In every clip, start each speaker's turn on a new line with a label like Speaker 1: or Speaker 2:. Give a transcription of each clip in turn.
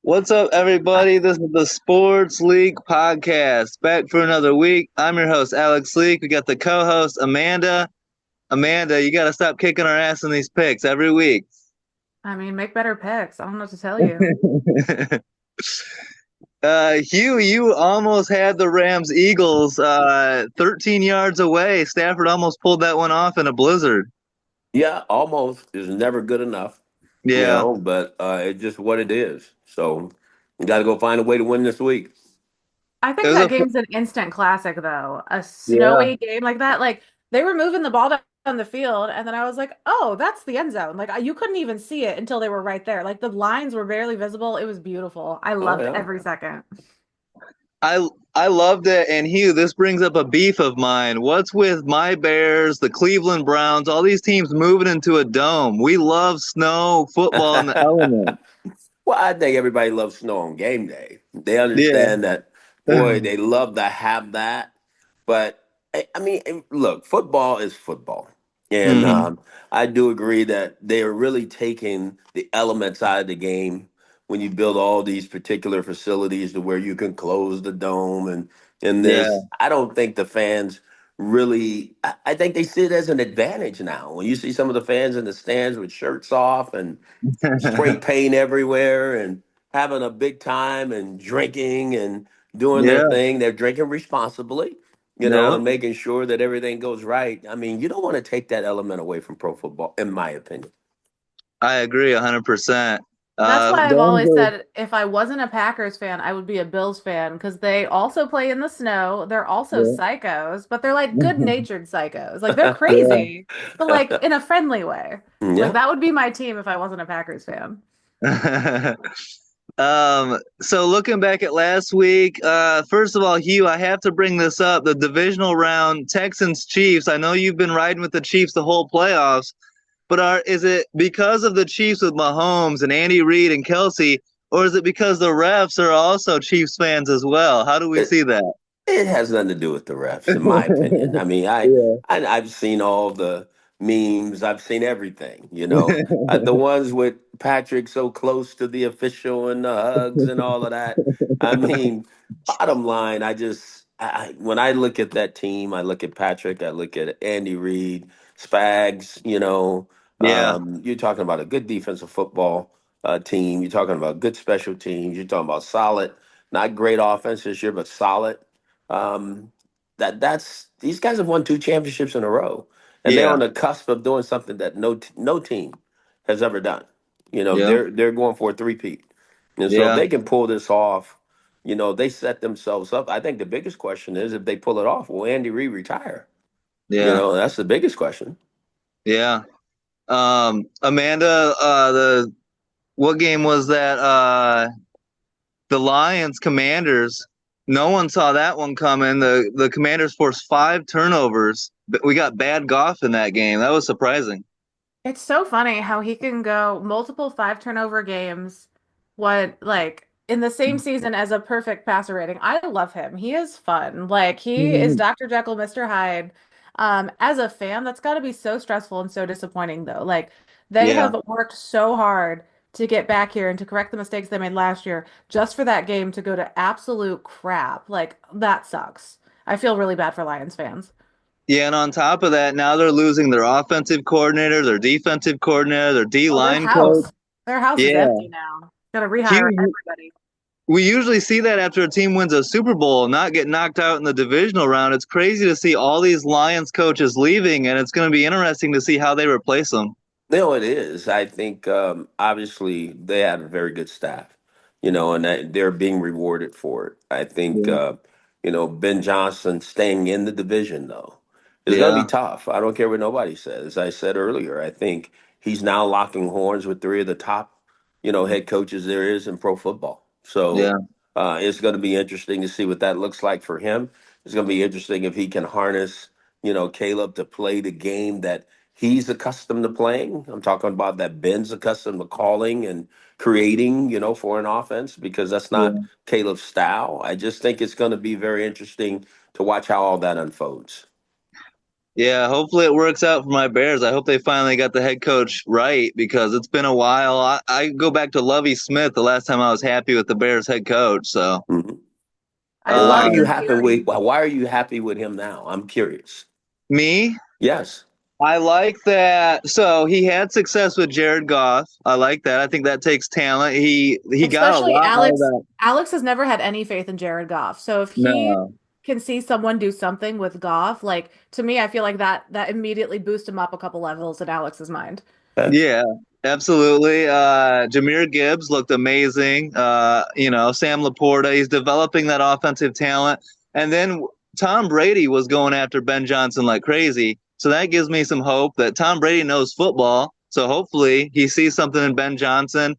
Speaker 1: What's up, everybody? This is the Sports League Podcast. Back for another week. I'm your host, Alex Leak. We got the co-host, Amanda. Amanda, you got to stop kicking our ass in these picks every week.
Speaker 2: I mean, make better picks. I don't know what to tell you.
Speaker 1: Hugh, you almost had the Rams Eagles 13 yards away. Stafford almost pulled that one off in a blizzard.
Speaker 3: Yeah, almost is never good enough,
Speaker 1: Yeah,
Speaker 3: but it's just what it is. So you got to go find a way to win this week.
Speaker 2: I
Speaker 1: it
Speaker 2: think
Speaker 1: was
Speaker 2: that
Speaker 1: a
Speaker 2: game's an instant classic, though. A
Speaker 1: yeah.
Speaker 2: snowy game like that, like they were moving the ball down the field, and then I was like, "Oh, that's the end zone." Like you couldn't even see it until they were right there. Like the lines were barely visible. It was beautiful. I
Speaker 3: Oh
Speaker 2: loved
Speaker 3: yeah.
Speaker 2: every second.
Speaker 1: I loved it, and Hugh, this brings up a beef of mine. What's with my Bears, the Cleveland Browns, all these teams moving into a dome? We love snow, football, and the element.
Speaker 3: Well, I think everybody loves snow on game day. They
Speaker 1: Yeah.
Speaker 3: understand that, boy, they love to have that. But look, football is football. And
Speaker 1: hmm
Speaker 3: I do agree that they are really taking the elements out of the game when you build all these particular facilities to where you can close the dome and
Speaker 1: Yeah.
Speaker 3: this. I don't think the fans really, I think they see it as an advantage now. When you see some of the fans in the stands with shirts off and spray paint everywhere and having a big time and drinking and doing their
Speaker 1: Yeah.
Speaker 3: thing. They're drinking responsibly,
Speaker 1: Yep.
Speaker 3: and making sure that everything goes right. I mean, you don't want to take that element away from pro football, in my opinion.
Speaker 1: I agree 100%.
Speaker 2: That's why I've
Speaker 1: Domes
Speaker 2: always
Speaker 1: are,
Speaker 2: said if I wasn't a Packers fan, I would be a Bills fan because they also play in the snow. They're also
Speaker 1: yeah.
Speaker 2: psychos, but they're like good-natured psychos. Like they're
Speaker 1: Yeah.
Speaker 2: crazy, but like in a friendly way. Like
Speaker 3: Yeah.
Speaker 2: that would be my team if I wasn't a Packers fan.
Speaker 1: So looking back at last week, first of all, Hugh, I have to bring this up. The divisional round, Texans Chiefs. I know you've been riding with the Chiefs the whole playoffs, but is it because of the Chiefs with Mahomes and Andy Reid and Kelsey, or is it because the refs are also Chiefs fans as well? How do we
Speaker 3: It,
Speaker 1: see that?
Speaker 3: it has nothing to do with the refs, in my opinion. I mean,
Speaker 1: Yeah.
Speaker 3: I've seen all the memes. I've seen everything. The ones with Patrick so close to the official and the hugs and all of that. I mean, bottom line, when I look at that team, I look at Patrick, I look at Andy Reid, Spags.
Speaker 1: Yeah.
Speaker 3: You're talking about a good defensive football team. You're talking about good special teams. You're talking about solid, not great offense this year, but solid. Um, that's these guys have won two championships in a row, and they're
Speaker 1: Yeah.
Speaker 3: on the cusp of doing something that no team has ever done.
Speaker 1: Yeah.
Speaker 3: They're going for a three-peat, and so if
Speaker 1: Yeah.
Speaker 3: they can pull this off, they set themselves up. I think the biggest question is if they pull it off, will Andy Reid retire?
Speaker 1: Yeah.
Speaker 3: That's the biggest question.
Speaker 1: Yeah. Amanda, the what game was that? The Lions Commanders. No one saw that one coming. The Commanders forced 5 turnovers. We got bad golf in that game. That was surprising.
Speaker 2: It's so funny how he can go multiple five turnover games, what like in the same season as a perfect passer rating. I love him. He is fun. Like he is Dr. Jekyll, Mr. Hyde. As a fan, that's got to be so stressful and so disappointing though. Like they
Speaker 1: Yeah.
Speaker 2: have worked so hard to get back here and to correct the mistakes they made last year just for that game to go to absolute crap. Like that sucks. I feel really bad for Lions fans.
Speaker 1: Yeah, and on top of that, now they're losing their offensive coordinator, their defensive coordinator, their D
Speaker 2: Oh,
Speaker 1: line coach.
Speaker 2: their house is
Speaker 1: Yeah.
Speaker 2: empty now. Got to rehire
Speaker 1: Hugh,
Speaker 2: everybody.
Speaker 1: we usually see that after a team wins a Super Bowl and not get knocked out in the divisional round. It's crazy to see all these Lions coaches leaving, and it's going to be interesting to see how they replace them.
Speaker 3: No, it is. I think obviously they have a very good staff, and that they're being rewarded for it. I think
Speaker 1: Yeah.
Speaker 3: Ben Johnson staying in the division though is going to
Speaker 1: Yeah.
Speaker 3: be tough. I don't care what nobody says. As I said earlier, I think he's now locking horns with three of the top, head coaches there is in pro football.
Speaker 1: Yeah.
Speaker 3: So it's going to be interesting to see what that looks like for him. It's going to be interesting if he can harness, Caleb to play the game that he's accustomed to playing. I'm talking about that Ben's accustomed to calling and creating, for an offense because that's not
Speaker 1: Yeah.
Speaker 3: Caleb's style. I just think it's going to be very interesting to watch how all that unfolds.
Speaker 1: Yeah, hopefully it works out for my Bears. I hope they finally got the head coach right because it's been a while. I go back to Lovey Smith the last time I was happy with the Bears head coach. So,
Speaker 3: Mhm.
Speaker 2: I
Speaker 3: Well,
Speaker 1: uh,
Speaker 2: love the theory.
Speaker 3: why are you happy with him now? I'm curious.
Speaker 1: me,
Speaker 3: Yes.
Speaker 1: I like that. So he had success with Jared Goff. I like that. I think that takes talent. He got a
Speaker 2: Especially
Speaker 1: lot out of
Speaker 2: Alex.
Speaker 1: that.
Speaker 2: Alex has never had any faith in Jared Goff. So if he
Speaker 1: No.
Speaker 2: can see someone do something with Goff, like to me, I feel like that immediately boosts him up a couple levels in Alex's mind.
Speaker 3: Yes.
Speaker 1: Yeah, absolutely. Jahmyr Gibbs looked amazing. Sam Laporta, he's developing that offensive talent. And then Tom Brady was going after Ben Johnson like crazy. So that gives me some hope that Tom Brady knows football. So hopefully he sees something in Ben Johnson.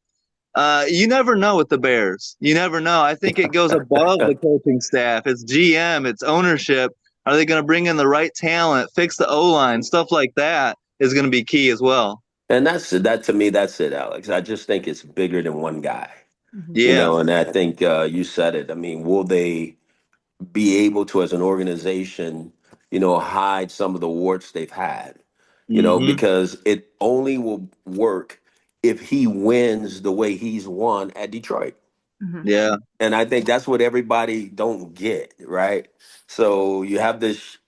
Speaker 1: You never know with the Bears. You never know. I think it goes above the coaching staff. It's GM, it's ownership. Are they going to bring in the right talent, fix the O line, stuff like that is going to be key as well.
Speaker 3: And that to me, that's it, Alex. I just think it's bigger than one guy.
Speaker 2: Mhm.
Speaker 1: Yeah,
Speaker 3: And I think you said it. I mean, will they be able to, as an organization, hide some of the warts they've had?
Speaker 1: hmm,
Speaker 3: Because it only will work if he wins the way he's won at Detroit.
Speaker 2: Mhm.
Speaker 1: yeah,
Speaker 3: And I think that's what everybody don't get, right? So you have this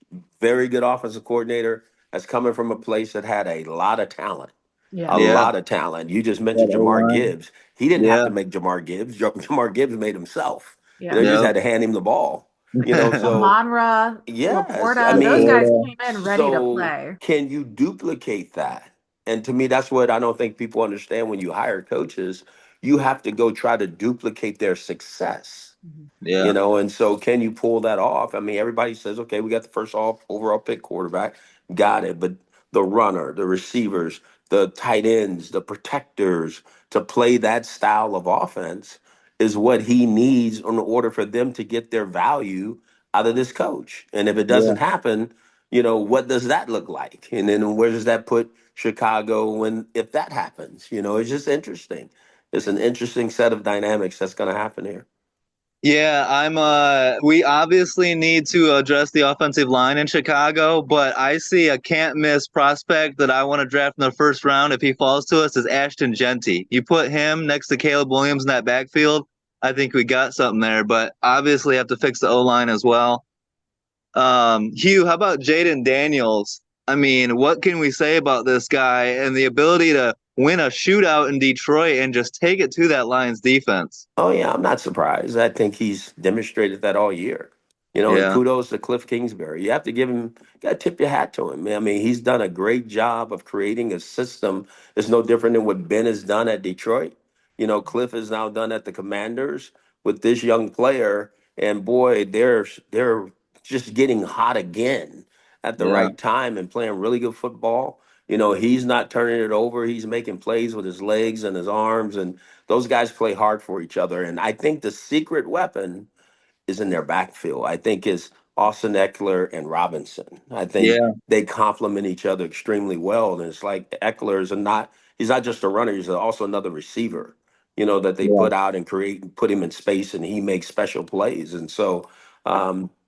Speaker 3: very good offensive coordinator that's coming from a place that had a lot of talent, a
Speaker 2: Yeah.
Speaker 1: yeah.
Speaker 3: lot of talent. You just
Speaker 1: That
Speaker 3: mentioned
Speaker 1: O
Speaker 3: Jamar
Speaker 1: line,
Speaker 3: Gibbs. He didn't have
Speaker 1: yeah,
Speaker 3: to make Jamar Gibbs. Jamar Gibbs made himself.
Speaker 2: Yeah.
Speaker 3: You just
Speaker 1: yeah.
Speaker 3: had to hand him the ball. So
Speaker 2: Amonra,
Speaker 3: yes, I
Speaker 2: Laporta, those
Speaker 3: mean,
Speaker 2: guys
Speaker 1: Laporta,
Speaker 2: came in ready to
Speaker 3: so
Speaker 2: play.
Speaker 3: can you duplicate that? And to me, that's what I don't think people understand when you hire coaches. You have to go try to duplicate their success.
Speaker 2: Mhm.
Speaker 1: yeah,
Speaker 3: And so can you pull that off? I mean, everybody says, okay, we got the first overall pick quarterback, got it. But the runner, the receivers, the tight ends, the protectors to play that style of offense is what he needs in order for them to get their value out of this coach. And if it
Speaker 1: yeah.
Speaker 3: doesn't happen, what does that look like? And then where does that put Chicago when if that happens? It's just interesting. It's an interesting set of dynamics that's going to happen here.
Speaker 1: Yeah, we obviously need to address the offensive line in Chicago, but I see a can't miss prospect that I want to draft in the first round if he falls to us is Ashton Genty. You put him next to Caleb Williams in that backfield, I think we got something there, but obviously have to fix the O line as well. Hugh, how about Jaden Daniels? I mean, what can we say about this guy and the ability to win a shootout in Detroit and just take it to that Lions defense?
Speaker 3: Oh yeah, I'm not surprised. I think he's demonstrated that all year. And
Speaker 1: Yeah,
Speaker 3: kudos to Cliff Kingsbury. You have to give him, you got to tip your hat to him. I mean, he's done a great job of creating a system. It's no different than what Ben has done at Detroit. Cliff has now done at the Commanders with this young player, and boy, they're just getting hot again at the
Speaker 1: yeah,
Speaker 3: right time and playing really good football. He's not turning it over. He's making plays with his legs and his arms, and those guys play hard for each other. And I think the secret weapon is in their backfield. I think is Austin Eckler and Robinson. I think
Speaker 1: yeah,
Speaker 3: they complement each other extremely well. And it's like Eckler's he's not just a runner, he's also another receiver, that they
Speaker 1: yeah.
Speaker 3: put out and create and put him in space and he makes special plays. And so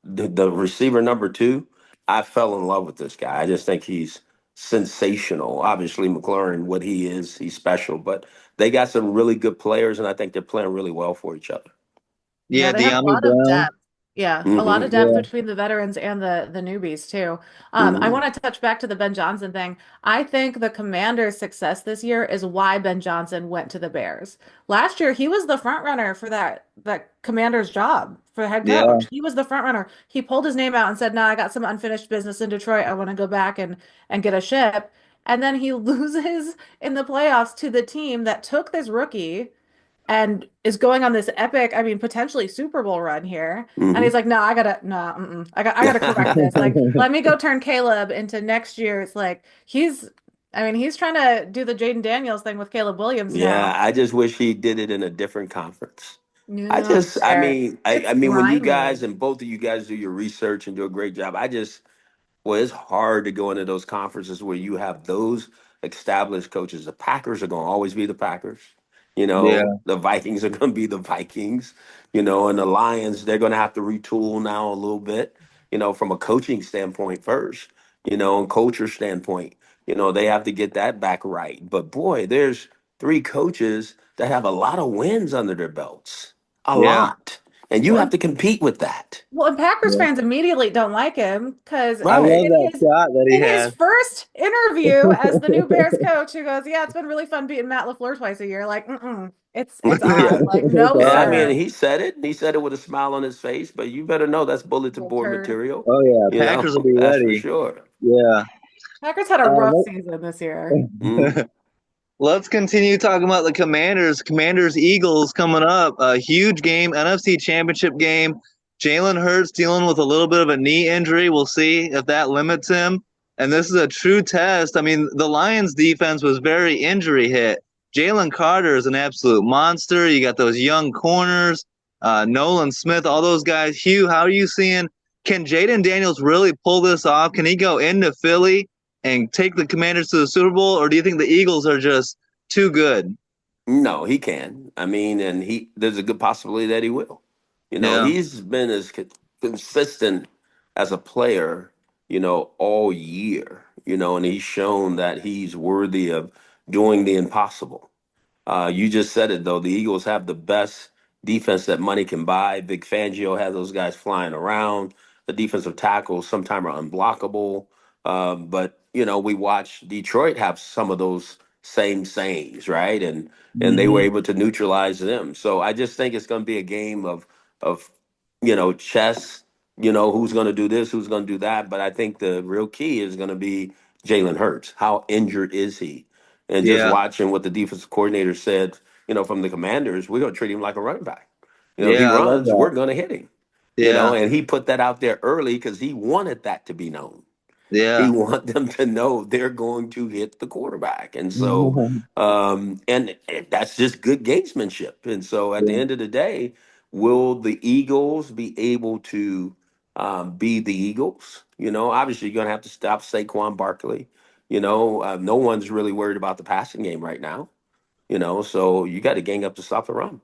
Speaker 3: the receiver number two, I fell in love with this guy. I just think he's sensational. Obviously, McLaurin, what he is, he's special, but they got some really good players, and I think they're playing really well for each other.
Speaker 2: Yeah,
Speaker 1: Yeah,
Speaker 2: they have a
Speaker 1: De'Ami
Speaker 2: lot of
Speaker 1: Brown.
Speaker 2: depth. Yeah, a lot of
Speaker 3: Hmm.
Speaker 2: depth
Speaker 1: Yeah,
Speaker 2: between the veterans and the newbies too. I
Speaker 3: Hmm.
Speaker 2: want to touch back to the Ben Johnson thing. I think the Commanders' success this year is why Ben Johnson went to the Bears. Last year, he was the front runner for that Commanders job for head
Speaker 1: yeah,
Speaker 2: coach. He was the front runner. He pulled his name out and said, "No, I got some unfinished business in Detroit. I want to go back and get a ship." And then he loses in the playoffs to the team that took this rookie and is going on this epic, I mean, potentially Super Bowl run here. And he's
Speaker 3: Hmm.
Speaker 2: like, no, I gotta, no, I gotta correct this. Like, let me go turn Caleb into next year. It's like I mean, he's trying to do the Jaden Daniels thing with Caleb Williams
Speaker 3: Yeah,
Speaker 2: now.
Speaker 3: I just wish he did it in a different conference.
Speaker 2: Yeah, fair.
Speaker 3: I
Speaker 2: It's
Speaker 3: mean, when you guys
Speaker 2: grimy.
Speaker 3: and both of you guys do your research and do a great job, well, it's hard to go into those conferences where you have those established coaches. The Packers are going to always be the Packers.
Speaker 1: yeah,
Speaker 3: The Vikings are going to be the Vikings, and the Lions, they're going to have to retool now a little bit, from a coaching standpoint first. and culture standpoint, they have to get that back right. But boy, there's three coaches that have a lot of wins under their belts, a
Speaker 1: Yeah.
Speaker 3: lot, and you
Speaker 2: Well,
Speaker 3: have to compete with that.
Speaker 2: well, and Packers
Speaker 1: Yeah.
Speaker 2: fans immediately don't like him because
Speaker 1: I love
Speaker 3: Right.
Speaker 1: that shot that he
Speaker 2: in his
Speaker 1: had.
Speaker 2: first interview as the new Bears coach, he goes, "Yeah, it's been really fun beating Matt LaFleur twice a year." Like, it's
Speaker 3: Yeah.
Speaker 2: odd. Like,
Speaker 1: It's
Speaker 2: no,
Speaker 3: Yeah, I mean,
Speaker 1: awesome.
Speaker 2: sir.
Speaker 3: he said it. He said it with a smile on his face, but you better know that's bulletin
Speaker 2: Little
Speaker 3: board
Speaker 2: turd.
Speaker 3: material.
Speaker 1: Oh yeah, Packers will be
Speaker 3: That's for
Speaker 1: ready.
Speaker 3: sure.
Speaker 1: Yeah.
Speaker 2: Packers had a rough season this year.
Speaker 3: Mm.
Speaker 1: Let's continue talking about the Commanders. Commanders Eagles coming up. A huge game, NFC Championship game. Jalen Hurts dealing with a little bit of a knee injury. We'll see if that limits him. And this is a true test. I mean, the Lions defense was very injury hit. Jalen Carter is an absolute monster. You got those young corners, Nolan Smith, all those guys. Hugh, how are you seeing? Can Jaden Daniels really pull this off? Can he go into Philly and take the Commanders to the Super Bowl, or do you think the Eagles are just too good?
Speaker 3: No, he can. I mean, and there's a good possibility that he will.
Speaker 1: Yeah.
Speaker 3: He's been as consistent as a player, all year, and he's shown that he's worthy of doing the impossible. You just said it though. The Eagles have the best defense that money can buy. Vic Fangio has those guys flying around. The defensive tackles sometimes are unblockable. But we watched Detroit have some of those same sayings, right? And they were
Speaker 1: Hmm.
Speaker 3: able to neutralize them. So I just think it's going to be a game of chess. Who's going to do this, who's going to do that. But I think the real key is going to be Jalen Hurts. How injured is he? And just
Speaker 1: Yeah.
Speaker 3: watching what the defensive coordinator said, from the Commanders, we're going to treat him like a running back. If he
Speaker 1: Yeah. I love
Speaker 3: runs,
Speaker 1: that.
Speaker 3: we're going to hit him.
Speaker 1: Yeah.
Speaker 3: And he put that out there early because he wanted that to be known. He
Speaker 1: Yeah.
Speaker 3: want them to know they're going to hit the quarterback, and so and that's just good gamesmanship. And so at the
Speaker 1: Yeah.
Speaker 3: end of the day, will the Eagles be able to be the Eagles? Obviously you're going to have to stop Saquon Barkley. No one's really worried about the passing game right now. So you got to gang up to stop the run.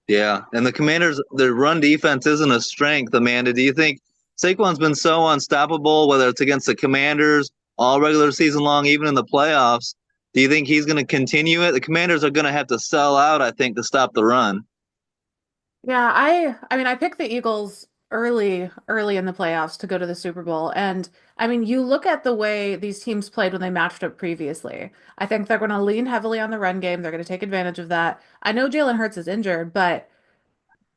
Speaker 1: Yeah. And the Commanders, their run defense isn't a strength, Amanda. Do you think Saquon's been so unstoppable, whether it's against the Commanders all regular season long, even in the playoffs? Do you think he's going to continue it? The Commanders are going to have to sell out, I think, to stop the run.
Speaker 2: Yeah, I mean I picked the Eagles early in the playoffs to go to the Super Bowl. And I mean, you look at the way these teams played when they matched up previously. I think they're going to lean heavily on the run game. They're going to take advantage of that. I know Jalen Hurts is injured, but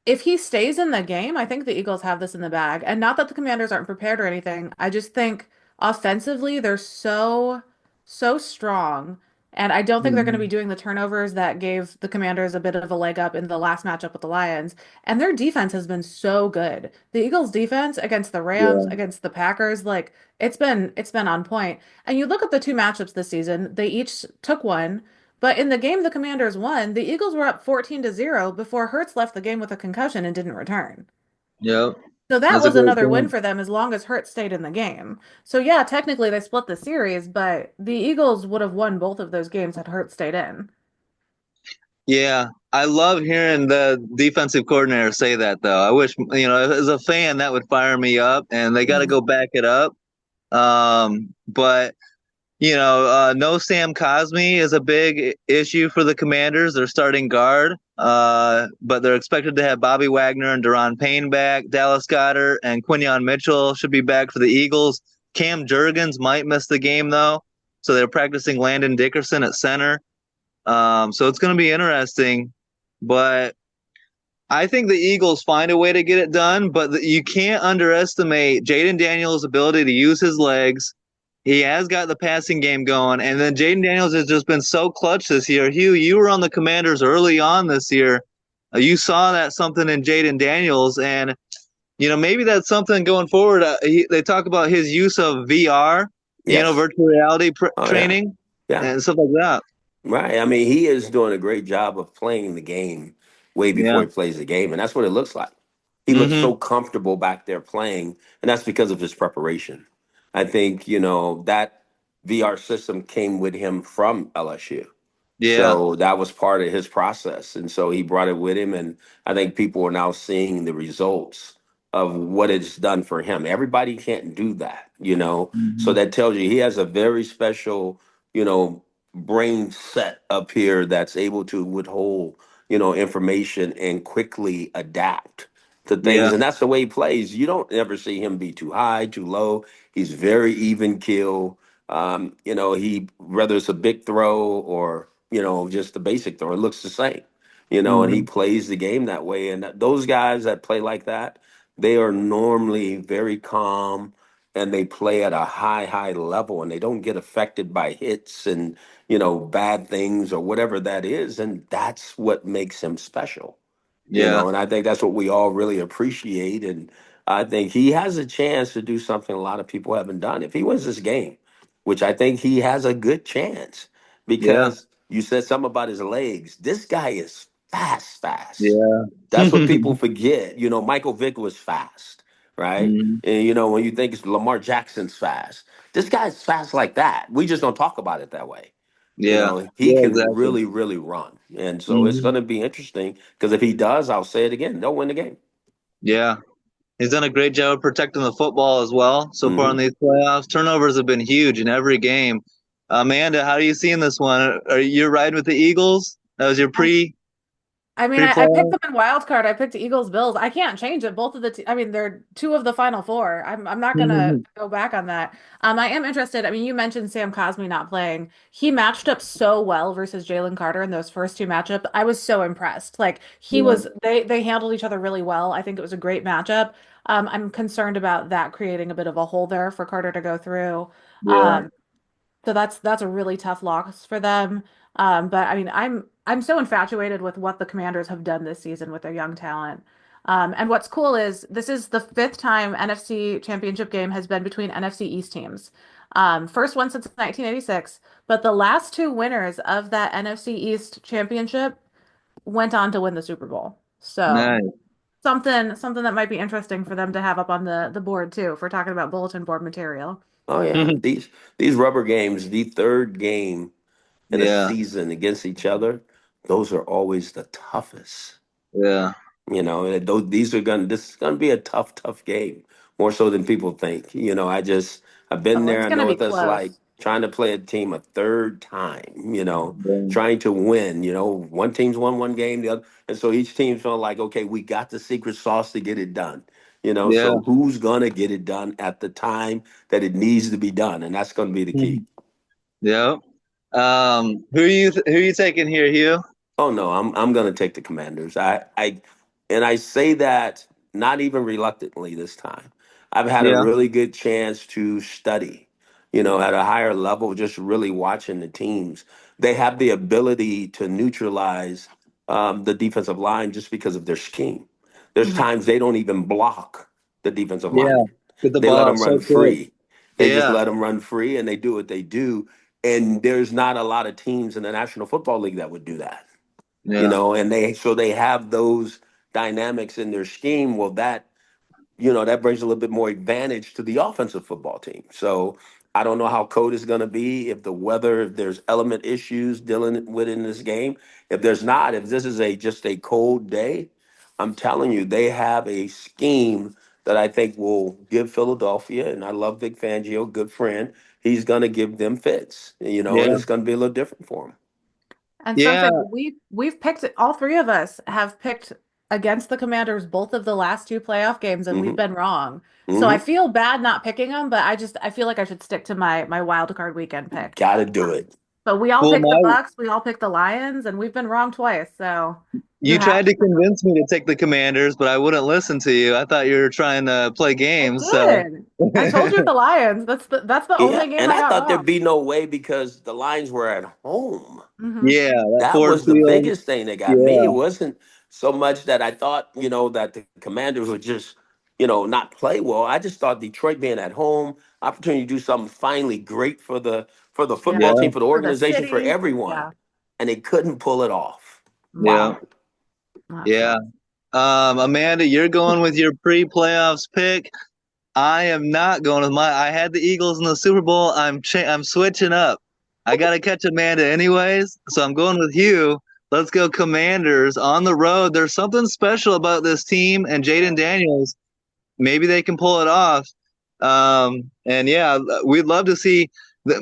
Speaker 2: if he stays in the game, I think the Eagles have this in the bag. And not that the Commanders aren't prepared or anything. I just think offensively, they're so strong. And I don't think they're going to be
Speaker 1: Mhm.
Speaker 2: doing the turnovers that gave the Commanders a bit of a leg up in the last matchup with the Lions. And their defense has been so good. The Eagles' defense against the Rams,
Speaker 1: Yeah.
Speaker 2: against the Packers, like it's been on point. And you look at the two matchups this season, they each took one. But in the game the Commanders won, the Eagles were up 14-0 before Hurts left the game with a concussion and didn't return.
Speaker 1: Yep.
Speaker 2: So that
Speaker 1: That's a
Speaker 2: was
Speaker 1: great
Speaker 2: another win
Speaker 1: point.
Speaker 2: for them as long as Hurts stayed in the game. So yeah, technically they split the series, but the Eagles would have won both of those games had Hurts stayed in.
Speaker 1: Yeah, I love hearing the defensive coordinator say that, though. I wish, as a fan, that would fire me up, and they got to
Speaker 2: Mhm.
Speaker 1: go back it up. But no Sam Cosme is a big issue for the Commanders. They're starting guard, but they're expected to have Bobby Wagner and Deron Payne back. Dallas Goedert and Quinyon Mitchell should be back for the Eagles. Cam Jurgens might miss the game, though, so they're practicing Landon Dickerson at center. So it's going to be interesting, but I think the Eagles find a way to get it done. But you can't underestimate Jaden Daniels' ability to use his legs. He has got the passing game going, and then Jaden Daniels has just been so clutch this year. Hugh, you were on the Commanders early on this year. You saw that something in Jaden Daniels, and maybe that's something going forward. They talk about his use of VR,
Speaker 3: Yes.
Speaker 1: virtual reality
Speaker 3: Oh yeah.
Speaker 1: training
Speaker 3: Yeah.
Speaker 1: and stuff like that.
Speaker 3: Right. I mean, he is doing a great job of playing the game way before
Speaker 1: Yeah.
Speaker 3: he plays the game, and that's what it looks like. He looks
Speaker 1: Mm-hmm.
Speaker 3: so comfortable back there playing, and that's because of his preparation. I think, that VR system came with him from LSU.
Speaker 1: Yeah.
Speaker 3: So that was part of his process. And so he brought it with him. And I think people are now seeing the results of what it's done for him. Everybody can't do that. you know. So
Speaker 1: Mhm.
Speaker 3: that tells you he has a very special, you know, brain set up here that's able to withhold, you know, information and quickly adapt to
Speaker 1: Yeah.
Speaker 3: things. And that's the way he plays. You don't ever see him be too high, too low. He's very even kill. You know, he whether it's a big throw or, you know, just a basic throw, it looks the same. You know, and he
Speaker 1: Mhm.
Speaker 3: plays the game that way. And those guys that play like that, they are normally very calm and they play at a high level and they don't get affected by hits and, you know, bad things or whatever that is. And that's what makes him special, you
Speaker 1: Yeah.
Speaker 3: know, and I think that's what we all really appreciate. And I think he has a chance to do something a lot of people haven't done. If he wins this game, which I think he has a good chance,
Speaker 1: Yeah.
Speaker 3: because you said something about his legs. This guy is fast.
Speaker 1: Yeah.
Speaker 3: That's what people forget. You know, Michael Vick was fast, right?
Speaker 1: Mhm.
Speaker 3: And you know, when you think it's Lamar Jackson's fast, this guy's fast like that. We just don't talk about it that way. You
Speaker 1: Yeah.
Speaker 3: know, he
Speaker 1: Yeah,
Speaker 3: can
Speaker 1: exactly.
Speaker 3: really run. And so it's
Speaker 1: Mhm.
Speaker 3: going to be interesting because if he does, I'll say it again, they'll win the game.
Speaker 1: Yeah. He's done a great job of protecting the football as well so far in
Speaker 3: Hmm.
Speaker 1: these playoffs. Turnovers have been huge in every game. Amanda, how are you seeing this one? Are you riding with the Eagles? That was your
Speaker 2: I mean, I picked
Speaker 1: pre-playoff?
Speaker 2: them in wild card. I picked the Eagles, Bills. I can't change it. Both of I mean, they're two of the final four. I'm not gonna go back on that. I am interested. I mean, you mentioned Sam Cosmi not playing. He matched up so well versus Jalen Carter in those first two matchups. I was so impressed. Like
Speaker 1: Yeah.
Speaker 2: they handled each other really well. I think it was a great matchup. I'm concerned about that creating a bit of a hole there for Carter to go through.
Speaker 1: Yeah.
Speaker 2: Um, so that's a really tough loss for them. But I mean, I'm so infatuated with what the Commanders have done this season with their young talent. And what's cool is this is the fifth time NFC Championship game has been between NFC East teams. First one since 1986, but the last two winners of that NFC East Championship went on to win the Super Bowl. So
Speaker 1: Nice.
Speaker 2: something that might be interesting for them to have up on the board too, if we're talking about bulletin board material.
Speaker 3: Oh yeah, these rubber games, the third game in a
Speaker 1: Yeah.
Speaker 3: season against each other, those are always the toughest.
Speaker 1: Yeah.
Speaker 3: You know, and these are gonna this is gonna be a tough game, more so than people think. You know, I've been
Speaker 2: Oh,
Speaker 3: there.
Speaker 2: it's
Speaker 3: I
Speaker 2: gonna
Speaker 3: know
Speaker 2: be
Speaker 3: what that's
Speaker 2: close.
Speaker 3: like trying to play a team a third time. You know,
Speaker 1: Yeah.
Speaker 3: trying to win. You know, one team's won one game, the other, and so each team's feeling like, okay, we got the secret sauce to get it done. You know,
Speaker 1: Yeah.
Speaker 3: so who's gonna get it done at the time that it needs to be done, and that's gonna be the key.
Speaker 1: Yeah. Who are you taking here, Hugh?
Speaker 3: Oh no, I'm gonna take the Commanders. I say that not even reluctantly this time. I've had a
Speaker 1: Yeah.
Speaker 3: really good chance to study, you know, at a higher level, just really watching the teams. They have the ability to neutralize the defensive line just because of their scheme. There's
Speaker 2: Mhm.
Speaker 3: times they don't even block the defensive
Speaker 1: Yeah.
Speaker 3: lineman.
Speaker 1: Get the
Speaker 3: They
Speaker 1: ball
Speaker 3: let
Speaker 1: out
Speaker 3: them
Speaker 1: so
Speaker 3: run
Speaker 1: quick.
Speaker 3: free. They just
Speaker 1: Yeah.
Speaker 3: let them run free, and they do what they do. And there's not a lot of teams in the National Football League that would do that, you
Speaker 1: Yeah.
Speaker 3: know, and they have those dynamics in their scheme. Well, that, you know, that brings a little bit more advantage to the offensive football team. So I don't know how cold it's going to be, if the weather, if there's element issues dealing with in this game. If there's not, if this is a just a cold day, I'm telling you, they have a scheme that I think will give Philadelphia, and I love Vic Fangio, good friend. He's going to give them fits, you know, and
Speaker 1: Yeah.
Speaker 3: it's going to be a little different for them.
Speaker 2: And
Speaker 1: Yeah.
Speaker 2: something we've picked all three of us have picked against the Commanders both of the last two playoff games, and we've
Speaker 3: Hmm.
Speaker 2: been wrong. So I
Speaker 3: Hmm.
Speaker 2: feel bad not picking them, but I feel like I should stick to my wild card weekend pick.
Speaker 3: Got to do it.
Speaker 2: But we all
Speaker 1: Well,
Speaker 2: picked the
Speaker 1: my
Speaker 2: Bucks, we all picked the Lions, and we've been wrong twice. So you
Speaker 1: you
Speaker 2: have
Speaker 1: tried to
Speaker 2: to.
Speaker 1: convince me to take the Commanders, but I wouldn't listen to you. I thought you were trying to play
Speaker 2: I
Speaker 1: games. So
Speaker 2: did. I told you the Lions. That's the
Speaker 3: Yeah,
Speaker 2: only game
Speaker 3: and
Speaker 2: I
Speaker 3: I
Speaker 2: got
Speaker 3: thought
Speaker 2: wrong.
Speaker 3: there'd be no way because the Lions were at home.
Speaker 2: Hmm.
Speaker 1: yeah, that
Speaker 3: That
Speaker 1: Ford
Speaker 3: was the
Speaker 1: Field.
Speaker 3: biggest thing that got me. It
Speaker 1: Yeah.
Speaker 3: wasn't so much that I thought, you know, that the Commanders would just, you know, not play well. I just thought Detroit being at home, opportunity to do something finally great for the football
Speaker 2: Yeah.
Speaker 1: Yeah.
Speaker 3: team, for the
Speaker 2: For the
Speaker 3: organization, for
Speaker 2: city.
Speaker 3: everyone,
Speaker 2: Yeah.
Speaker 3: and they couldn't pull it off.
Speaker 1: Yeah.
Speaker 3: Wow.
Speaker 2: That
Speaker 1: Yeah.
Speaker 2: sucks.
Speaker 1: Amanda, you're going with your pre-playoffs pick. I am not going with my. I had the Eagles in the Super Bowl. I'm switching up. I got to catch Amanda anyways, so I'm going with you. Let's go Commanders on the road. There's something special about this team and Jaden Daniels. Maybe they can pull it off. And yeah, we'd love to see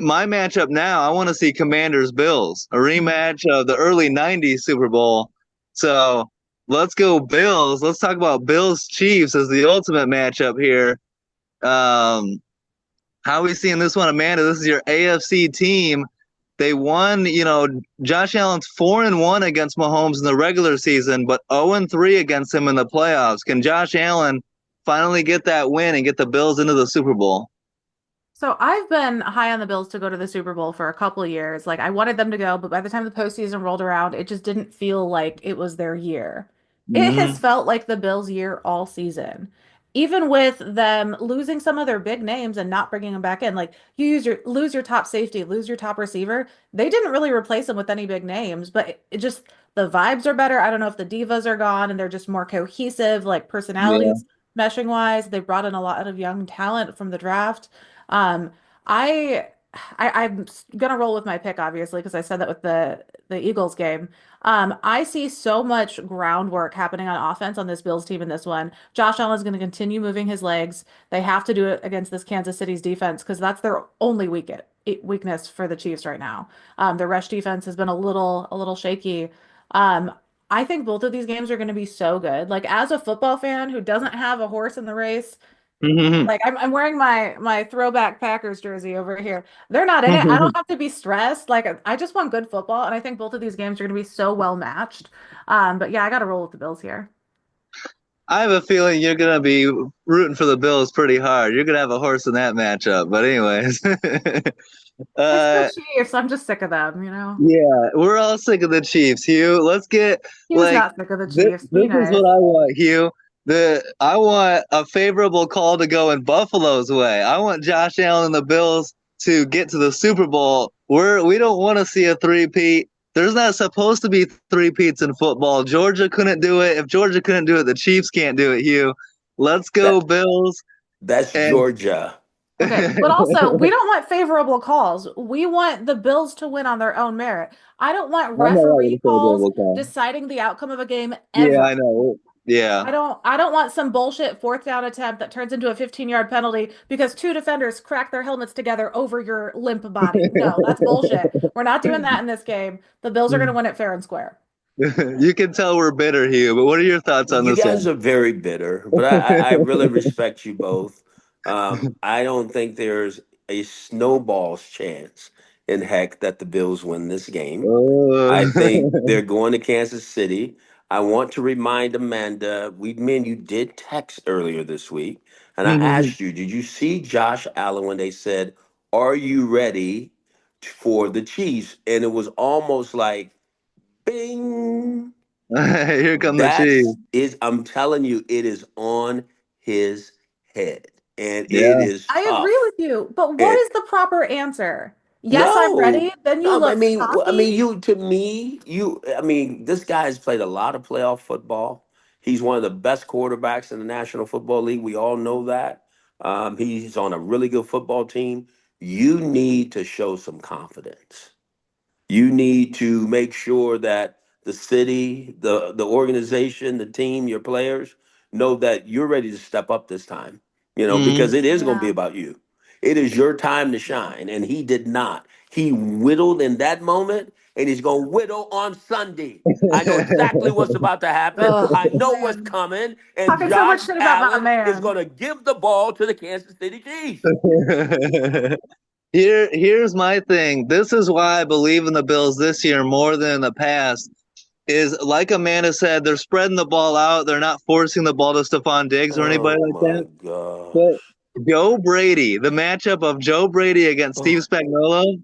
Speaker 1: my matchup now. I want to see Commanders Bills, a rematch of the early 90s Super Bowl. So let's go Bills. Let's talk about Bills Chiefs as the ultimate matchup here. How are we seeing this one, Amanda? This is your AFC team. They won, Josh Allen's 4-1 against Mahomes in the regular season, but 0-3 against him in the playoffs. Can Josh Allen finally get that win and get the Bills into the Super Bowl?
Speaker 2: So I've been high on the Bills to go to the Super Bowl for a couple of years. Like I wanted them to go, but by the time the postseason rolled around, it just didn't feel like it was their year. It has
Speaker 1: Mm-hmm.
Speaker 2: felt like the Bills' year all season. Even with them losing some of their big names and not bringing them back in, like you lose your top safety, lose your top receiver. They didn't really replace them with any big names, but it just the vibes are better. I don't know if the divas are gone and they're just more cohesive, like
Speaker 1: Yeah.
Speaker 2: personalities meshing wise. They brought in a lot of young talent from the draft. Um, I, I'm gonna roll with my pick, obviously, because I said that with the Eagles game. I see so much groundwork happening on offense on this Bills team in this one. Josh Allen is going to continue moving his legs. They have to do it against this Kansas City's defense because that's their only weakness for the Chiefs right now. Their rush defense has been a little shaky. Um, I think both of these games are going to be so good. Like as a football fan who doesn't have a horse in the race. Like I'm wearing my throwback Packers jersey over here. They're not in it. I don't have to be stressed. Like I just want good football, and I think both of these games are going to be so well matched. But yeah, I got to roll with the Bills here.
Speaker 1: I have a feeling you're gonna be rooting for the Bills pretty hard. You're gonna have a horse in that matchup. But anyways,
Speaker 2: It's the
Speaker 1: uh,
Speaker 2: Chiefs. I'm just sick of them, you know.
Speaker 1: yeah, we're all sick of the Chiefs, Hugh. Let's get
Speaker 2: He was
Speaker 1: like
Speaker 2: not sick of the
Speaker 1: this.
Speaker 2: Chiefs. Be
Speaker 1: This is
Speaker 2: nice.
Speaker 1: what I want, Hugh. I want a favorable call to go in Buffalo's way. I want Josh Allen and the Bills to get to the Super Bowl. We don't want to see a three-peat. There's not supposed to be three-peats in football. Georgia couldn't do it. If Georgia couldn't do it, the Chiefs can't do it, Hugh. Let's go,
Speaker 3: That
Speaker 1: Bills.
Speaker 3: that's
Speaker 1: And
Speaker 3: Georgia.
Speaker 2: Okay, but also we don't want favorable calls. We want the Bills to win on their own merit. I don't want
Speaker 1: I'm all right with
Speaker 2: referee
Speaker 1: a
Speaker 2: calls
Speaker 1: favorable call.
Speaker 2: deciding the outcome of a game
Speaker 1: Yeah,
Speaker 2: ever.
Speaker 1: I know. Yeah.
Speaker 2: I don't want some bullshit fourth down attempt that turns into a 15-yard penalty because two defenders crack their helmets together over your limp body. No, that's bullshit. We're not doing that in this game. The Bills are going to win it fair and square.
Speaker 1: You can tell we're bitter, Hugh, but what are your thoughts on
Speaker 3: You
Speaker 1: this
Speaker 3: guys
Speaker 1: one?
Speaker 3: are very bitter, but I really respect you both. I don't think there's a snowball's chance in heck that the Bills win this game. I think
Speaker 1: Oh.
Speaker 3: they're going to Kansas City. I want to remind Amanda, me and you did text earlier this week, and I asked you, did you see Josh Allen when they said, "Are you ready for the Chiefs?" And it was almost like, bing.
Speaker 1: Here come the Chiefs.
Speaker 3: I'm telling you, it is on his head, and it
Speaker 1: Yeah.
Speaker 3: is
Speaker 2: I agree
Speaker 3: tough.
Speaker 2: with you, but what
Speaker 3: And
Speaker 2: is the proper answer? Yes, I'm
Speaker 3: no,
Speaker 2: ready. Then you
Speaker 3: no,
Speaker 2: look
Speaker 3: I mean,
Speaker 2: cocky.
Speaker 3: you to me, I mean, this guy has played a lot of playoff football. He's one of the best quarterbacks in the National Football League. We all know that. He's on a really good football team. You need to show some confidence. You need to make sure that the city, the organization, the team, your players know that you're ready to step up this time. Because
Speaker 1: Mhm.
Speaker 3: it is going to be
Speaker 2: Yeah.
Speaker 3: about you. It is your time to shine, and he did not. He whittled in that moment, and he's going to whittle on Sunday. I know exactly what's about to happen.
Speaker 2: Ugh,
Speaker 3: I know what's
Speaker 2: man.
Speaker 3: coming, and
Speaker 2: Talking so much
Speaker 3: Josh
Speaker 2: shit about my
Speaker 3: Allen is
Speaker 2: man.
Speaker 3: going to give the ball to the Kansas City Chiefs.
Speaker 1: Here's my thing. This is why I believe in the Bills this year more than in the past. Is like Amanda said, they're spreading the ball out. They're not forcing the ball to Stephon Diggs or anybody
Speaker 3: Oh
Speaker 1: like
Speaker 3: my
Speaker 1: that. But
Speaker 3: gosh.
Speaker 1: Joe Brady, the matchup of Joe Brady against Steve
Speaker 3: Oh.
Speaker 1: Spagnuolo,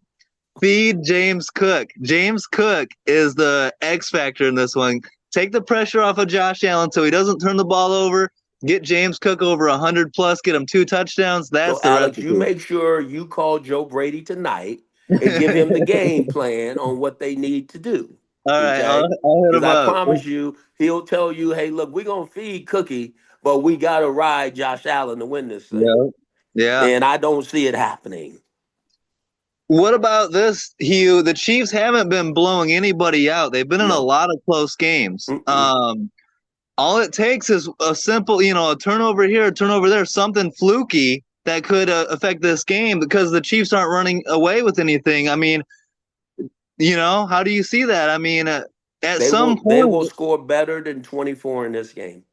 Speaker 1: feed James Cook. James Cook is the X factor in this one. Take the pressure off of Josh Allen so he doesn't turn the ball over. Get James Cook over 100 plus. Get him 2 touchdowns.
Speaker 3: So,
Speaker 1: That's the
Speaker 3: Alex, you
Speaker 1: recipe.
Speaker 3: make sure you call Joe Brady tonight and give him the game plan on what they need to do.
Speaker 1: All right,
Speaker 3: Okay?
Speaker 1: I'll hit
Speaker 3: Because
Speaker 1: him
Speaker 3: I
Speaker 1: up.
Speaker 3: promise you, he'll tell you, hey, look, we're going to feed Cookie, but we got to ride Josh Allen to win this thing.
Speaker 1: Yeah, yeah.
Speaker 3: And I don't see it happening.
Speaker 1: What about this, Hugh? The Chiefs haven't been blowing anybody out. They've been in a
Speaker 3: No.
Speaker 1: lot of close games.
Speaker 3: Mm-mm.
Speaker 1: All it takes is a simple, a turnover here, a turnover there, something fluky that could affect this game because the Chiefs aren't running away with anything. I mean, how do you see that? I mean, at some
Speaker 3: They will
Speaker 1: point,
Speaker 3: score better than 24 in this game.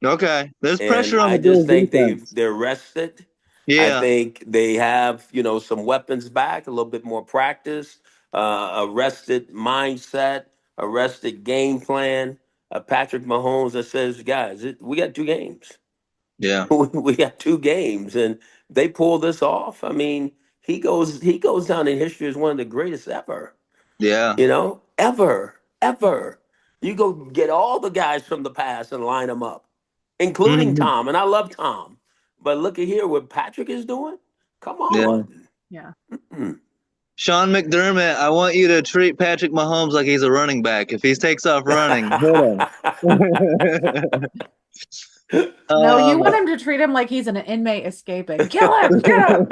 Speaker 1: okay, there's
Speaker 3: And
Speaker 1: pressure on
Speaker 3: I
Speaker 1: the
Speaker 3: just
Speaker 1: Bills
Speaker 3: think
Speaker 1: defense.
Speaker 3: they're rested. I
Speaker 1: Yeah,
Speaker 3: think they have, some weapons back, a little bit more practice, a rested mindset, a rested game plan. Patrick Mahomes that says, guys, we got 2 games.
Speaker 1: yeah,
Speaker 3: We got 2 games, and they pull this off. I mean, he goes down in history as one of the greatest ever.
Speaker 1: yeah.
Speaker 3: Ever. You go get all the guys from the past and line them up, including
Speaker 1: Mhm.
Speaker 3: Tom. And I love Tom. But look at here what Patrick is doing. Come
Speaker 1: Yeah.
Speaker 3: on.
Speaker 2: Yeah.
Speaker 3: Mm.
Speaker 1: Sean McDermott, I want you to treat Patrick Mahomes like he's a running back. If he takes off running, hit him.
Speaker 2: No, you
Speaker 1: um,
Speaker 2: want him to treat him like he's an inmate escaping. Kill him, get him.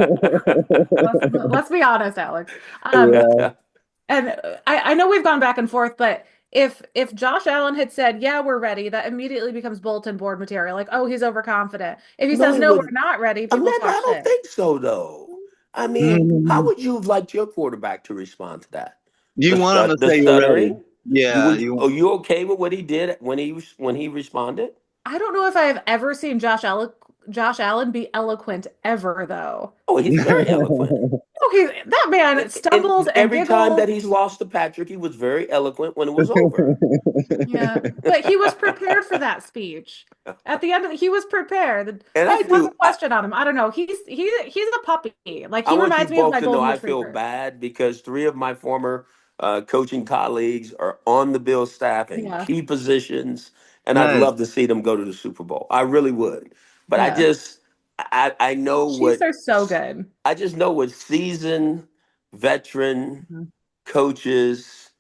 Speaker 2: Let's be honest, Alex.
Speaker 1: yeah,
Speaker 2: And I know we've gone back and forth, but if Josh Allen had said, "Yeah, we're ready," that immediately becomes bulletin board material. Like, "Oh, he's overconfident." If he
Speaker 3: No,
Speaker 2: says,
Speaker 3: he
Speaker 2: "No, we're
Speaker 3: wouldn't.
Speaker 2: not ready," people
Speaker 3: Amanda,
Speaker 2: talk
Speaker 3: I don't
Speaker 2: shit.
Speaker 3: think so, though. I mean, how
Speaker 1: Mhm.
Speaker 3: would you have liked your quarterback to respond to that?
Speaker 1: You want him to
Speaker 3: The
Speaker 1: say you're ready.
Speaker 3: stuttering?
Speaker 1: Yeah,
Speaker 3: Are you okay with what he did when he responded?
Speaker 2: I don't know if I have ever seen Josh Allen be eloquent ever, though.
Speaker 3: Oh, he's very eloquent.
Speaker 2: Okay, that man stumbles
Speaker 3: And
Speaker 2: and
Speaker 3: every time
Speaker 2: giggles.
Speaker 3: that he's lost to Patrick, he was very eloquent when it was over.
Speaker 2: Yeah, but he was prepared for that speech. At the end of he was prepared.
Speaker 3: And
Speaker 2: They
Speaker 3: I
Speaker 2: didn't have a
Speaker 3: do.
Speaker 2: question on him. I don't know. He's a puppy. Like
Speaker 3: I
Speaker 2: he
Speaker 3: want you
Speaker 2: reminds me of
Speaker 3: both
Speaker 2: my
Speaker 3: to know
Speaker 2: golden
Speaker 3: I feel
Speaker 2: retriever.
Speaker 3: bad because 3 of my former coaching colleagues are on the Bill staff in
Speaker 2: Yeah,
Speaker 3: key positions, and I'd
Speaker 1: nice.
Speaker 3: love to see them go to the Super Bowl. I really would. But
Speaker 2: yeah.
Speaker 3: I know
Speaker 2: Chiefs
Speaker 3: what
Speaker 2: are so good.
Speaker 3: I just know what seasoned veteran
Speaker 2: Mhm.
Speaker 3: coaches,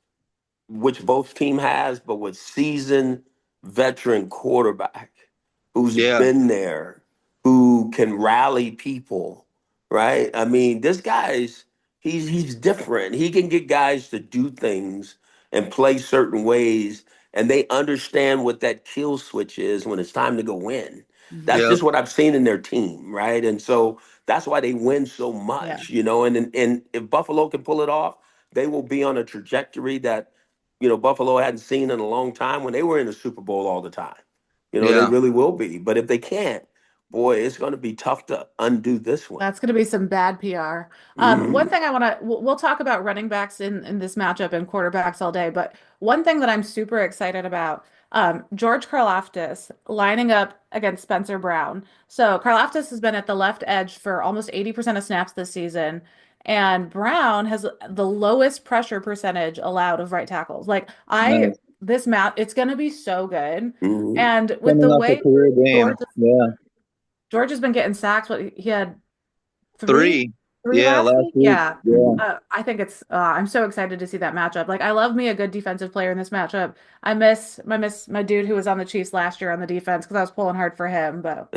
Speaker 3: which both team has, but with seasoned veteran quarterback who's
Speaker 1: Yeah,
Speaker 3: been there, who can rally people, right? I mean, this guy's he's different. He can get guys to do things and play certain ways, and they understand what that kill switch is when it's time to go win.
Speaker 2: Mhm.
Speaker 3: That's
Speaker 1: yep,
Speaker 3: just what I've seen in their team, right? And so that's why they win so
Speaker 2: Yeah.
Speaker 3: much, and if Buffalo can pull it off, they will be on a trajectory that Buffalo hadn't seen in a long time when they were in the Super Bowl all the time. They
Speaker 1: yeah,
Speaker 3: really will be. But if they can't, boy, it's going to be tough to undo this one.
Speaker 2: That's going to be some bad PR. One
Speaker 3: Mm.
Speaker 2: thing I want to, we'll talk about running backs in this matchup and quarterbacks all day, but one thing that I'm super excited about, George Karlaftis lining up against Spencer Brown. So Karlaftis has been at the left edge for almost 80% of snaps this season, and Brown has the lowest pressure percentage allowed of right tackles.
Speaker 1: nice.
Speaker 2: This map, it's going to be so good.
Speaker 3: Mm.
Speaker 2: And with
Speaker 1: Coming
Speaker 2: the
Speaker 1: off a
Speaker 2: way
Speaker 1: career
Speaker 2: George
Speaker 1: game. Yeah,
Speaker 2: George has been getting sacks. What he had three,
Speaker 1: three.
Speaker 2: three
Speaker 1: Yeah,
Speaker 2: last
Speaker 1: last
Speaker 2: week.
Speaker 1: week.
Speaker 2: Yeah.
Speaker 1: Yeah.
Speaker 2: I think it's I'm so excited to see that matchup. Like I love me a good defensive player in this matchup. I miss my dude who was on the Chiefs last year on the defense because I was pulling hard for him, but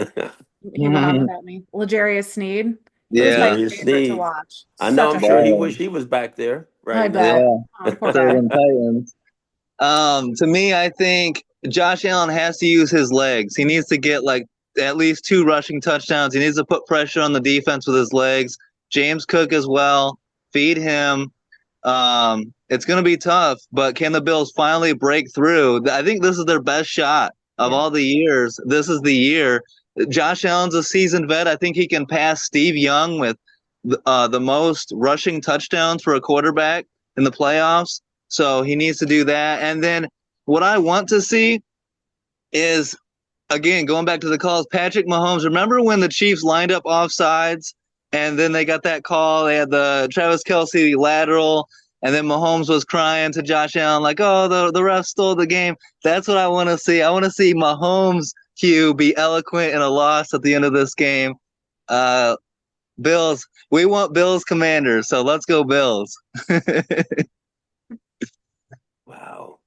Speaker 2: he went on without me. L'Jarius Sneed. He was my
Speaker 1: Yeah,
Speaker 3: Darius
Speaker 2: favorite to
Speaker 3: Sneed.
Speaker 2: watch.
Speaker 3: I know.
Speaker 2: Such
Speaker 3: I'm
Speaker 2: a
Speaker 3: sure he
Speaker 2: hoot.
Speaker 1: ball.
Speaker 3: wished he was back there
Speaker 2: I
Speaker 3: right
Speaker 2: bet.
Speaker 3: now.
Speaker 1: Yeah,
Speaker 2: Oh, poor guy.
Speaker 1: Cleveland Titans. To me, I think Josh Allen has to use his legs. He needs to get like at least 2 rushing touchdowns. He needs to put pressure on the defense with his legs. James Cook as well. Feed him. It's going to be tough, but can the Bills finally break through? I think this is their best shot of
Speaker 2: Yeah.
Speaker 1: all the years. This is the year. Josh Allen's a seasoned vet. I think he can pass Steve Young with the most rushing touchdowns for a quarterback in the playoffs. So he needs to do that. And then what I want to see is, again, going back to the calls, Patrick Mahomes. Remember when the Chiefs lined up offsides and then they got that call? They had the Travis Kelce lateral, and then Mahomes was crying to Josh Allen, like, oh, the ref stole the game. That's what I want to see. I want to see Mahomes, Hugh, be eloquent in a loss at the end of this game. Uh, Bills, we want Bills Commanders, so let's go Bills.
Speaker 3: Wow.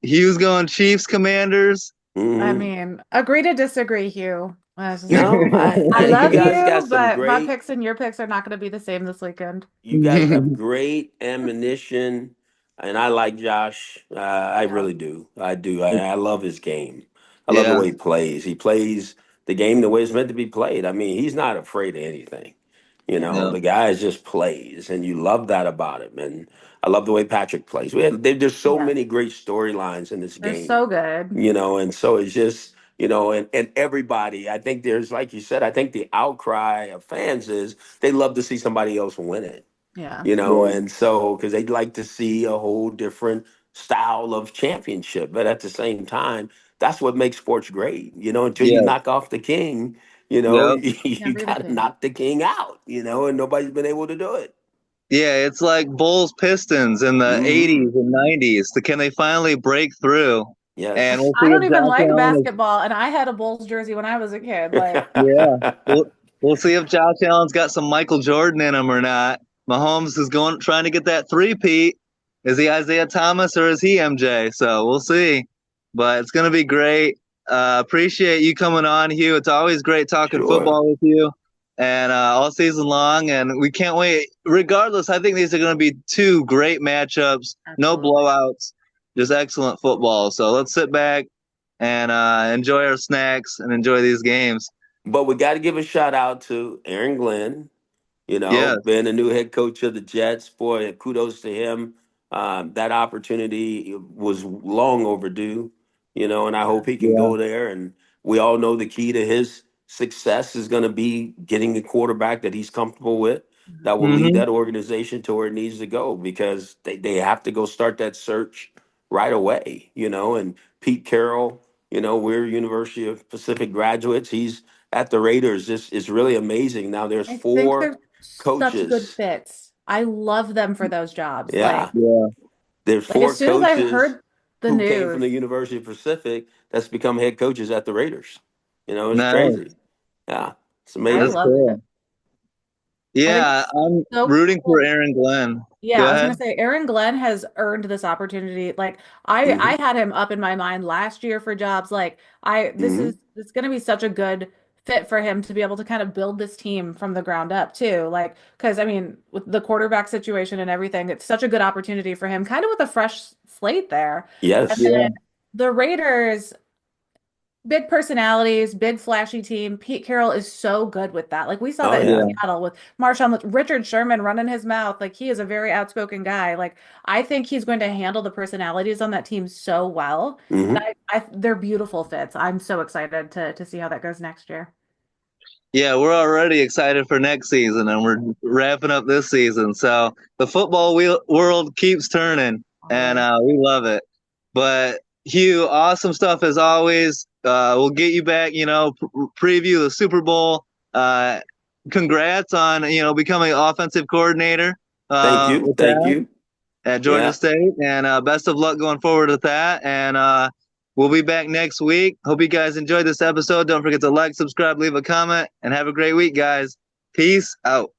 Speaker 1: Hugh's going Chiefs Commanders.
Speaker 2: I
Speaker 3: Hmm.
Speaker 2: mean, agree to disagree, Hugh.
Speaker 3: No,
Speaker 2: I
Speaker 3: you
Speaker 2: love
Speaker 3: guys got
Speaker 2: you,
Speaker 3: some
Speaker 2: but my
Speaker 3: great.
Speaker 2: picks and your picks are not going to be the same this weekend.
Speaker 3: You guys have great ammunition, and I like Josh. I
Speaker 2: Yeah.
Speaker 3: really do. I do. I love his game. I love the
Speaker 1: Yeah,
Speaker 3: way he plays. He plays the game the way it's meant to be played. I mean, he's not afraid of anything.
Speaker 1: Yeah.
Speaker 3: The guy just plays, and you love that about him. And I love the way Patrick plays. There's so
Speaker 2: Yeah,
Speaker 3: many great storylines in this
Speaker 2: they're
Speaker 3: game,
Speaker 2: so good.
Speaker 3: and so it's just, and everybody, I think there's, like you said, I think the outcry of fans is they love to see somebody else win it,
Speaker 2: Yeah.
Speaker 1: Yeah.
Speaker 3: and so because they'd like to see a whole different style of championship. But at the same time, that's what makes sports great, until you
Speaker 1: Yeah.
Speaker 3: knock off the king,
Speaker 1: Yep.
Speaker 3: you
Speaker 2: Can't be the
Speaker 3: got to
Speaker 2: king.
Speaker 3: knock the king out, and nobody's been able to do it.
Speaker 1: Yeah, it's like Bulls Pistons in the
Speaker 3: Hmm.
Speaker 1: 80s and 90s. Can they finally break through? And
Speaker 3: Yes.
Speaker 1: we'll
Speaker 2: I
Speaker 1: see if
Speaker 2: don't even
Speaker 1: Josh
Speaker 2: like
Speaker 1: Allen is,
Speaker 2: basketball, and I had a Bulls jersey when I was a kid. Like,
Speaker 1: yeah. We'll see if Josh Allen's got some Michael Jordan in him or not. Mahomes is trying to get that three-peat. Is he Isaiah Thomas or is he MJ? So we'll see. But it's gonna be great. Appreciate you coming on, Hugh. It's always great talking
Speaker 3: Sure.
Speaker 1: football with you, and all season long. And we can't wait. Regardless, I think these are gonna be two great matchups. No
Speaker 2: absolutely.
Speaker 1: blowouts, just excellent football. So let's sit back and enjoy our snacks and enjoy these games.
Speaker 3: But we got to give a shout out to Aaron Glenn,
Speaker 1: Yes.
Speaker 3: being the new head coach of the Jets. Boy, kudos to him. That opportunity was long overdue, and I hope he can
Speaker 1: Yeah.
Speaker 3: go there. And we all know the key to his success is going to be getting a quarterback that he's comfortable with, that will lead
Speaker 1: Hmm.
Speaker 3: that organization to where it needs to go, because they have to go start that search right away, and Pete Carroll, we're University of Pacific graduates. He's at the Raiders. This is really amazing. Now there's
Speaker 2: I think
Speaker 3: four
Speaker 2: they're such good
Speaker 3: coaches.
Speaker 2: fits. I love them for those jobs.
Speaker 3: Yeah,
Speaker 1: Yeah.
Speaker 3: there's
Speaker 2: Like
Speaker 3: four
Speaker 2: as soon as I
Speaker 3: coaches
Speaker 2: heard the
Speaker 3: who came from the
Speaker 2: news,
Speaker 3: University of Pacific that's become head coaches at the Raiders. It's
Speaker 1: Nice.
Speaker 3: crazy. Yeah, it's
Speaker 2: I
Speaker 1: That's
Speaker 3: amazing.
Speaker 2: love it.
Speaker 1: cool.
Speaker 2: I think
Speaker 1: Yeah,
Speaker 2: it's
Speaker 1: I'm
Speaker 2: so
Speaker 1: rooting for
Speaker 2: cool.
Speaker 1: Aaron Glenn.
Speaker 2: Yeah,
Speaker 1: Go
Speaker 2: I was gonna
Speaker 1: ahead.
Speaker 2: say Aaron Glenn has earned this opportunity. Like I
Speaker 3: Hmm.
Speaker 2: had him up in my mind last year for jobs. Like I this
Speaker 3: Hmm.
Speaker 2: is it's gonna be such a good fit for him to be able to kind of build this team from the ground up too. Like because I mean with the quarterback situation and everything, it's such a good opportunity for him, kind of with a fresh slate there. And
Speaker 3: Yes.
Speaker 2: then
Speaker 1: Yeah.
Speaker 2: the Raiders, big personalities, big flashy team. Pete Carroll is so good with that. Like we saw
Speaker 3: Oh
Speaker 2: that in
Speaker 3: yeah.
Speaker 1: Yeah.
Speaker 2: Seattle with Marshawn, Richard Sherman running his mouth. Like he is a very outspoken guy. Like I think he's going to handle the personalities on that team so well. And
Speaker 3: Hmm.
Speaker 2: they're beautiful fits. I'm so excited to see how that goes next year.
Speaker 1: Yeah, we're already excited for next season and we're wrapping up this season. So the football world keeps turning and
Speaker 2: Always.
Speaker 1: we love it. But Hugh, awesome stuff as always. We'll get you back, preview the Super Bowl. Uh, Congrats on, becoming offensive coordinator
Speaker 3: Thank you.
Speaker 1: with
Speaker 3: Thank
Speaker 1: that
Speaker 3: you.
Speaker 1: at Georgia
Speaker 3: Yeah.
Speaker 1: State. And best of luck going forward with that. And we'll be back next week. Hope you guys enjoyed this episode. Don't forget to like, subscribe, leave a comment, and have a great week, guys. Peace out.